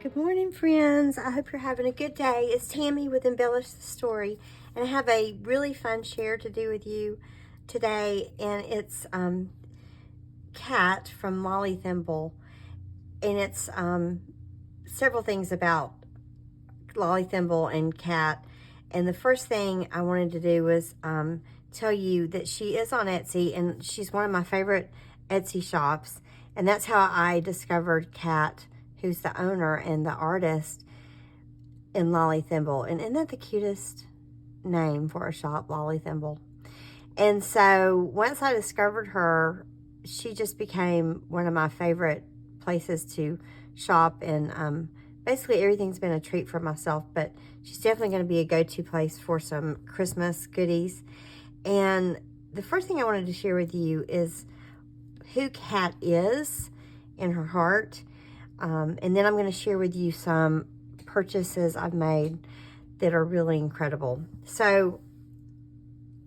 Good morning, friends. I hope you're having a good day. It's Tammy with Embellish the Story, and I have a really fun share to do with you today, and it's Cat from Lolly Thimble, and it's several things about Lolly Thimble and Cat. And the first thing I wanted to do was tell you that she is on Etsy, and she's one of my favorite Etsy shops, and that's how I discovered Cat, who's the owner and the artist in Lolly Thimble. And isn't that the cutest name for a shop, Lolly Thimble? And so once I discovered her, she just became one of my favorite places to shop. And basically everything's been a treat for myself, but she's definitely going to be a go-to place for some Christmas goodies. And the first thing I wanted to share with you is who Cat is in her heart. And then I'm going to share with you some purchases I've made that are really incredible. So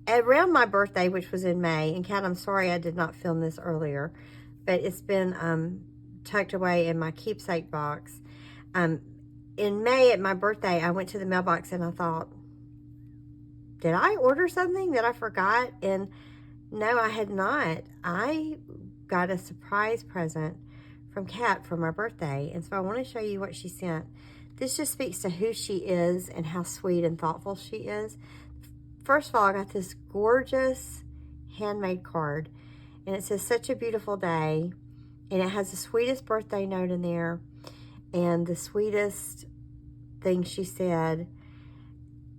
around my birthday, which was in May, and Kat, I'm sorry I did not film this earlier, but it's been tucked away in my keepsake box. In May at my birthday, I went to the mailbox and I thought, did I order something that I forgot? And no, I had not. I got a surprise present from Kat for my birthday, and so I want to show you what she sent. This just speaks to who she is and how sweet and thoughtful she is. First of all, I got this gorgeous handmade card, and it says, "Such a beautiful day," and it has the sweetest birthday note in there and the sweetest thing she said,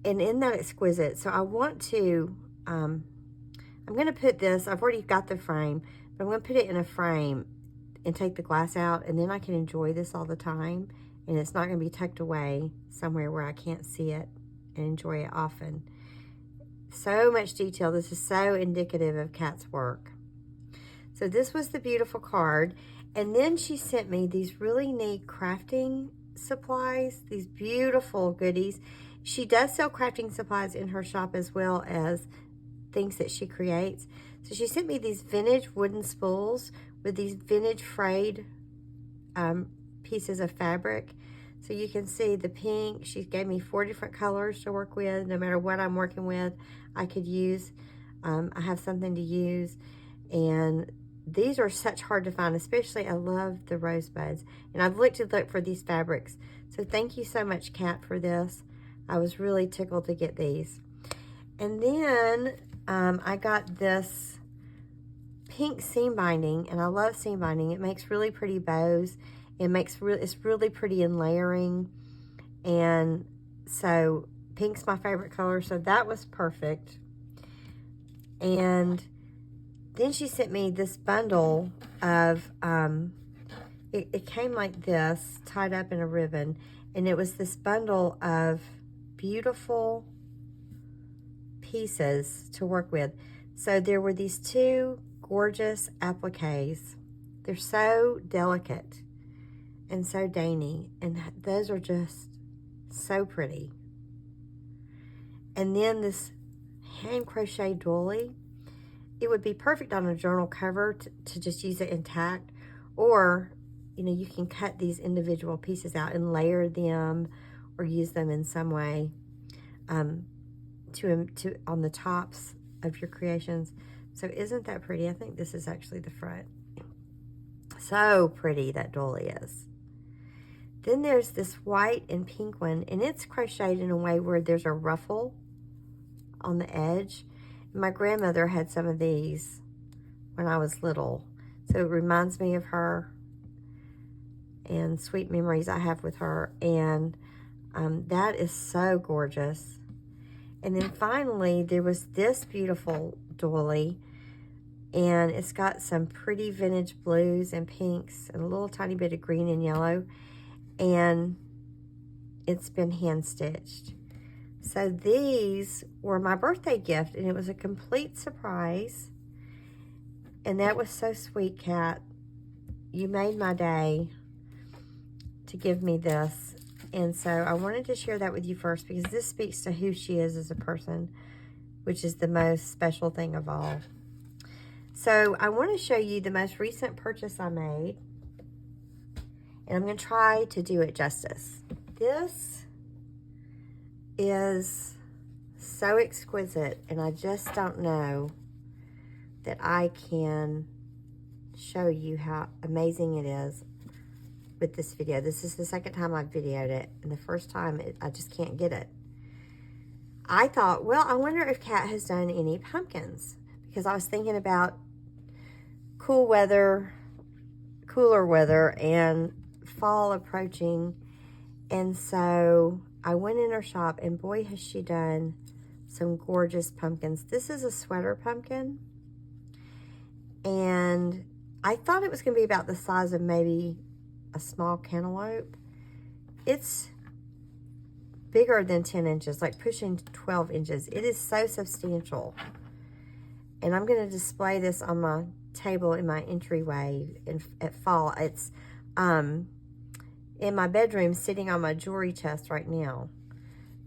and isn't that exquisite? So I want to I'm going to put this, I've already got the frame, but I'm going to put it in a frame and take the glass out, and then I can enjoy this all the time, and it's not going to be tucked away somewhere where I can't see it and enjoy it often. So much detail. This is so indicative of Kat's work. So this was the beautiful card, and then she sent me these really neat crafting supplies, these beautiful goodies. She does sell crafting supplies in her shop as well as things that she creates. So she sent me these vintage wooden spools with these vintage frayed pieces of fabric. So you can see the pink. She gave me 4 different colors to work with. No matter what I'm working with, I could use. I have something to use. And these are such hard to find, especially I love the rosebuds. And I've looked for these fabrics. So thank you so much, Kat, for this. I was really tickled to get these. And then I got this pink seam binding, and I love seam binding. It makes really pretty bows. It's really pretty in layering, and so pink's my favorite color, so that was perfect. And then she sent me this bundle of it came like this, tied up in a ribbon, and it was this bundle of beautiful pieces to work with. So there were these 2 gorgeous appliques. They're so delicate and so dainty, and those are just so pretty. And then this hand crochet doily. It would be perfect on a journal cover to just use it intact, or you can cut these individual pieces out and layer them or use them in some way to on the tops of your creations. So isn't that pretty? I think this is actually the front. So pretty that doily is. Then there's this white and pink one, and it's crocheted in a way where there's a ruffle on the edge. My grandmother had some of these when I was little, so it reminds me of her and sweet memories I have with her, and that is so gorgeous. And then finally, there was this beautiful doily, and it's got some pretty vintage blues and pinks and a little tiny bit of green and yellow, and it's been hand stitched. So these were my birthday gift, and it was a complete surprise, and that was so sweet, Kat. You made my day to give me this. And so I wanted to share that with you first, because this speaks to who she is as a person, which is the most special thing of all. So I want to show you the most recent purchase I made. And I'm going to try to do it justice. This is so exquisite, and I just don't know that I can show you how amazing it is with this video. This is the second time I've videoed it, and the first time I just can't get it. I thought, well, I wonder if Kat has done any pumpkins, because I was thinking about cooler weather and fall approaching, and so I went in her shop, and boy, has she done some gorgeous pumpkins. This is a sweater pumpkin, and I thought it was going to be about the size of maybe a small cantaloupe. It's bigger than 10 inches, like pushing 12 inches. It is so substantial. And I'm going to display this on my table in my entryway at fall. It's in my bedroom, sitting on my jewelry chest right now.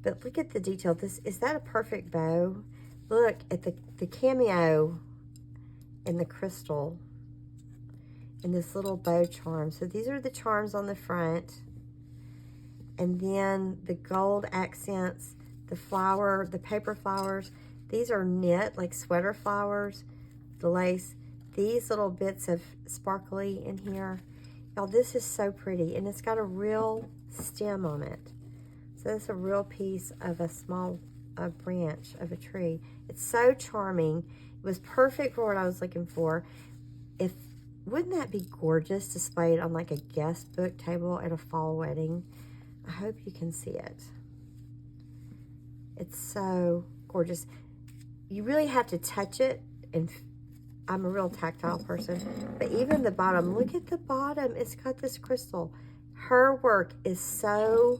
But look at the detail. Is that a perfect bow? Look at the cameo in the crystal and this little bow charm. So these are the charms on the front. And then the gold accents, the flower, the paper flowers. These are knit, like sweater flowers, the lace. These little bits of sparkly in here. Y'all, this is so pretty. And it's got a real stem on it. So that's a real piece of a small branch of a tree. It's so charming. It was perfect for what I was looking for. Wouldn't that be gorgeous displayed on like a guest book table at a fall wedding? I hope you can see it. It's so gorgeous. You really have to touch it, and I'm a real tactile person, but even the bottom, look at the bottom. It's got this crystal. Her work is so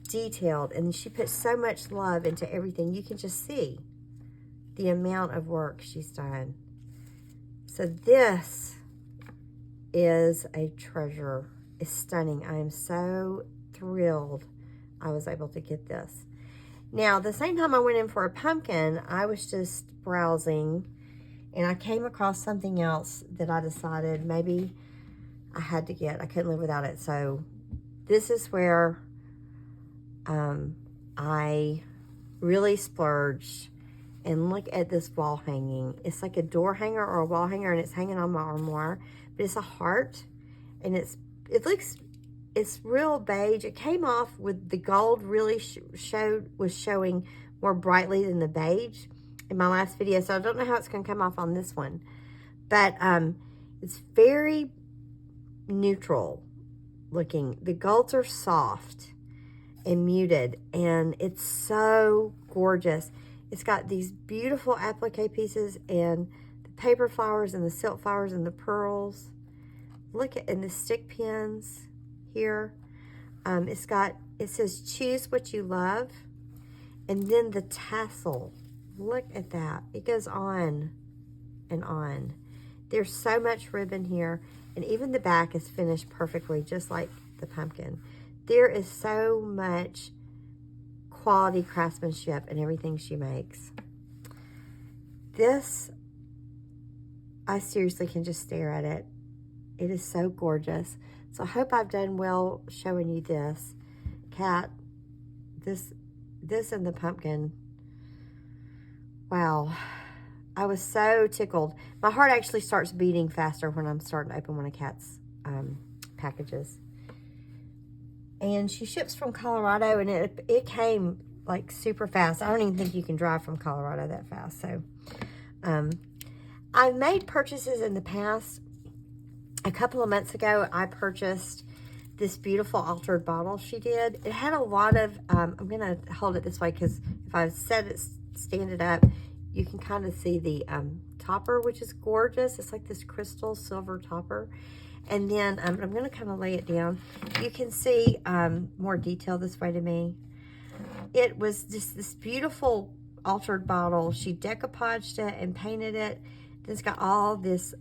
detailed, and she puts so much love into everything. You can just see the amount of work she's done. So this is a treasure. It's stunning. I am so thrilled I was able to get this. Now, the same time I went in for a pumpkin, I was just browsing, and I came across something else that I decided maybe I had to get. I couldn't live without it. So this is where I really splurged. And look at this wall hanging. It's like a door hanger or a wall hanger, and it's hanging on my armoire. But it's a heart, and it's real beige. It came off with the gold really was showing more brightly than the beige in my last video. So I don't know how it's going to come off on this one. But it's very neutral looking. The golds are soft and muted, and it's so gorgeous. It's got these beautiful applique pieces and the paper flowers and the silk flowers and the pearls. Look at, and the stick pins here. It says choose what you love. And then the tassel. Look at that. It goes on and on. There's so much ribbon here. And even the back is finished perfectly, just like the pumpkin. There is so much quality craftsmanship in everything she makes. This, I seriously can just stare at it. It is so gorgeous. So I hope I've done well showing you this. Kat, this and the pumpkin. Wow. I was so tickled. My heart actually starts beating faster when I'm starting to open one of Kat's packages. And she ships from Colorado, and it came like super fast. I don't even think you can drive from Colorado that fast. So I've made purchases in the past. A couple of months ago, I purchased this beautiful altered bottle she did. It had a lot of, I'm going to hold it this way because if I stand it up, you can kind of see the topper, which is gorgeous. It's like this crystal silver topper. And then I'm going to kind of lay it down. You can see more detail this way to me. It was just this beautiful altered bottle. She decoupaged it and painted it. It's got all this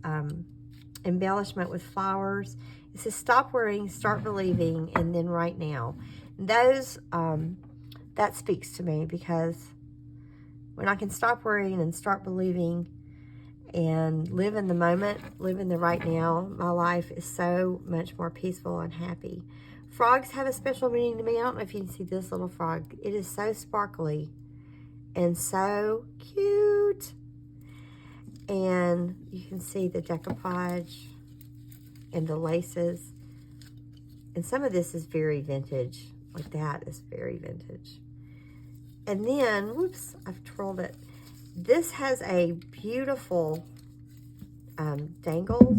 embellishment with flowers. It says stop worrying, start believing, and then right now. Those, that speaks to me, because when I can stop worrying and start believing and live in the moment, live in the right now. My life is so much more peaceful and happy. Frogs have a special meaning to me. I don't know if you can see this little frog. It is so sparkly and so cute. And you can see the decoupage and the laces. And some of this is very vintage. Like that is very vintage. And then, whoops, I've twirled it. This has a beautiful dangle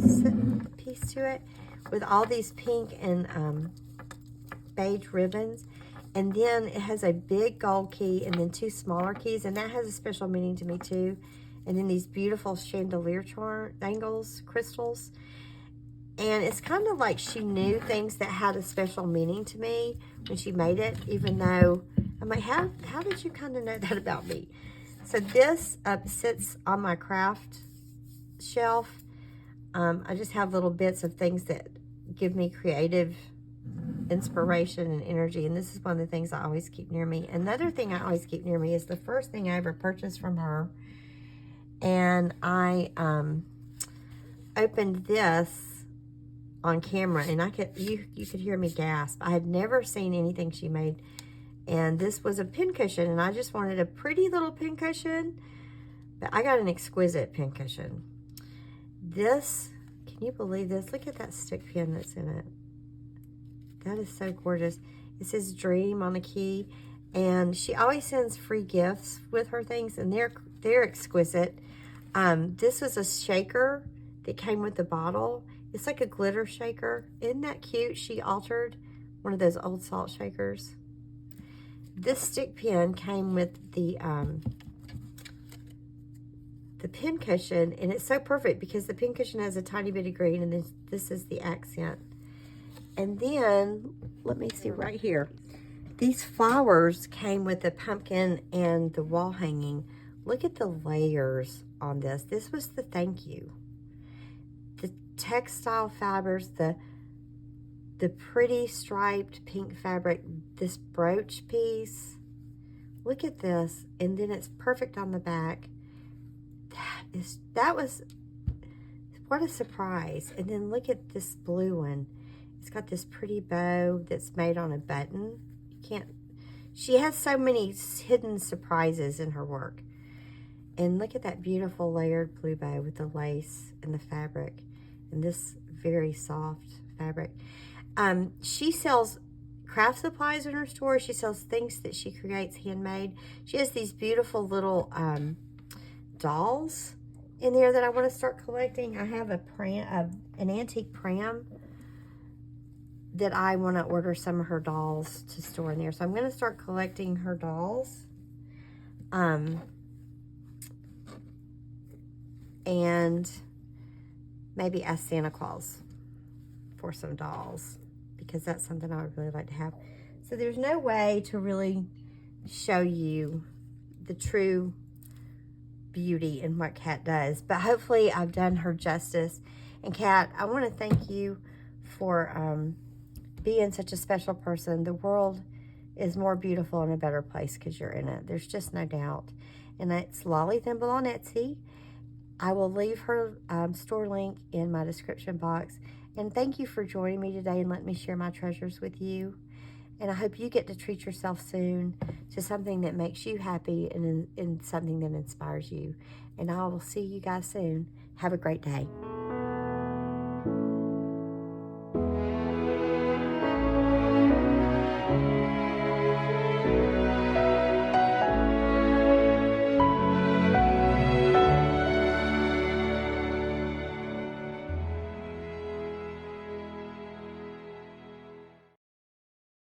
piece to it with all these pink and beige ribbons. And then it has a big gold key and then 2 smaller keys. And that has a special meaning to me too. And then these beautiful chandelier dangles, crystals. And it's kind of like she knew things that had a special meaning to me when she made it, even though I'm like, how did you kind of know that about me? So this sits on my craft shelf. I just have little bits of things that give me creative inspiration and energy. And this is one of the things I always keep near me. Another thing I always keep near me is the first thing I ever purchased from her. And I opened this on camera, and you could hear me gasp. I had never seen anything she made, and this was a pincushion, and I just wanted a pretty little pincushion, but I got an exquisite pincushion. This, can you believe this? Look at that stick pin that's in it. That is so gorgeous. It says Dream on the key, and she always sends free gifts with her things, and they're exquisite. This was a shaker that came with the bottle. It's like a glitter shaker. Isn't that cute? She altered one of those old salt shakers. This stick pin came with the pin cushion, and it's so perfect because the pin cushion has a tiny bit of green, and this is the accent. And then, let me see right here. These flowers came with the pumpkin and the wall hanging. Look at the layers on this. This was the thank you. The textile fibers, the pretty striped pink fabric, this brooch piece. Look at this. And then it's perfect on the back. That was, what a surprise. And then look at this blue one. It's got this pretty bow that's made on a button. She has so many hidden surprises in her work. And look at that beautiful layered blue bow with the lace and the fabric and this very soft fabric. She sells craft supplies in her store. She sells things that she creates handmade. She has these beautiful little dolls in there that I want to start collecting. I have an antique pram that I want to order some of her dolls to store in there. So I'm going to start collecting her dolls. And maybe ask Santa Claus for some dolls, because that's something I would really like to have. So there's no way to really show you the true beauty in what Kat does, but hopefully I've done her justice. And Kat, I want to thank you for being such a special person. The world is more beautiful and a better place because you're in it. There's just no doubt. And that's Lolly Thimble on Etsy. I will leave her store link in my description box. And thank you for joining me today and letting me share my treasures with you. And I hope you get to treat yourself soon to something that makes you happy and something that inspires you. And I will see you guys soon. Have a great day.